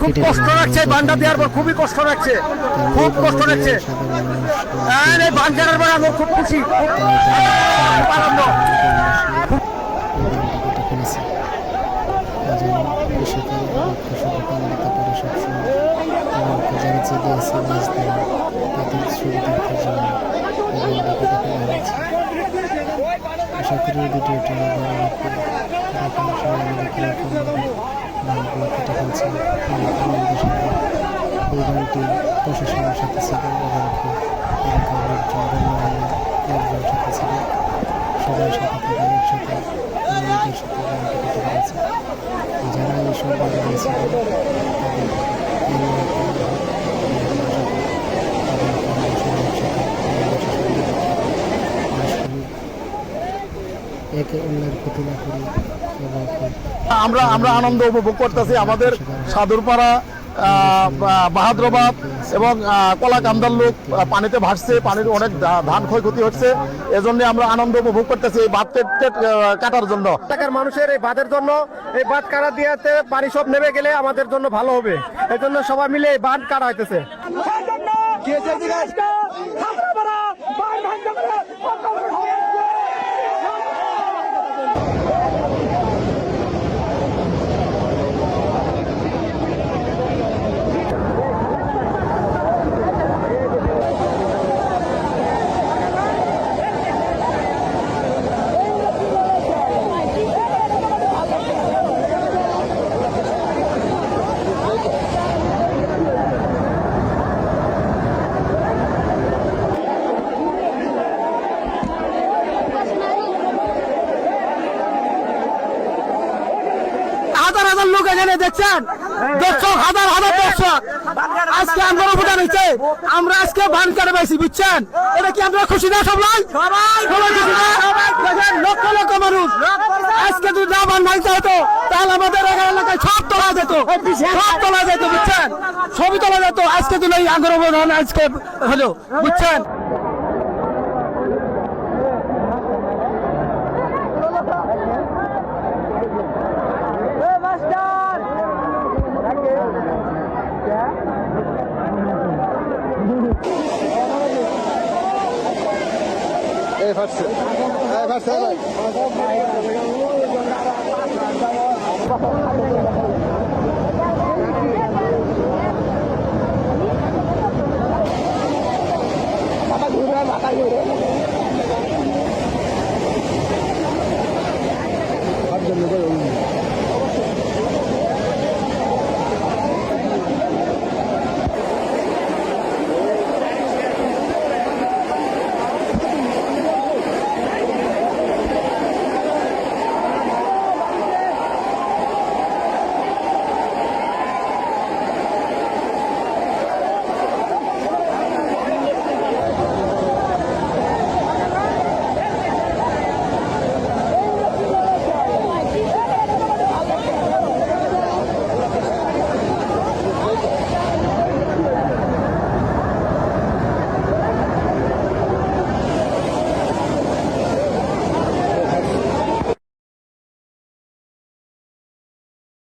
খুব কষ্ট লাগছে, বানটা দেওয়ার পর খুবই কষ্ট লাগছে, খুব কষ্ট লাগছে। এই বান কাটার পর আমার খুব খুশি, খুব আনন্দ। আশা করি ভিডিওটি কেটে ফেলছে এই গানটি প্রশাসনের সাথে ছিল, এলাকার লোকজন সাথে ছিল, সবাই সাথে থেকে একসাথে আনন্দের সাথে গানটি কেটে ফেলেছে। যারা এইসব গান গিয়েছিল একে অন্যের ক্ষতি না করি এবং আমরা আনন্দ উপভোগ করতেছি। আমাদের সাদুরপাড়া, বাহাদ্রাবাদ এবং কলাকান্দার লোক পানিতে ভাসছে, পানির অনেক ধান ক্ষয়ক্ষতি হচ্ছে। এজন্য আমরা আনন্দ উপভোগ করতেছি এই বাঁধ কাটার জন্য। এলাকার মানুষের এই বাঁধের জন্য, এই বাঁধ কাটা দিয়েতে পানি সব নেমে গেলে আমাদের জন্য ভালো হবে। এই জন্য সবাই মিলে এই বাঁধ কাটা হইতেছে। হাজার হাজার লোক এখানে দেখছেন, দর্শক হাজার হাজার দর্শক আজকে আন্দোলন ভোটার হয়েছে। আমরা আজকে বান কাটে পাইছি, বুঝছেন? এটা কি আমরা খুশি না? সবাই খুশি না? দেখেন লক্ষ লক্ষ মানুষ। আজকে যদি না বান ভাঙতে হতো তাহলে আমাদের এলাকায় সব তোলা যেত, সব তোলা যেত, বুঝছেন? সবই তোলা যেত। আজকে দিলে এই আন্দোলন আজকে হলো, বুঝছেন? এই ফাটছে, এই ফাটছে।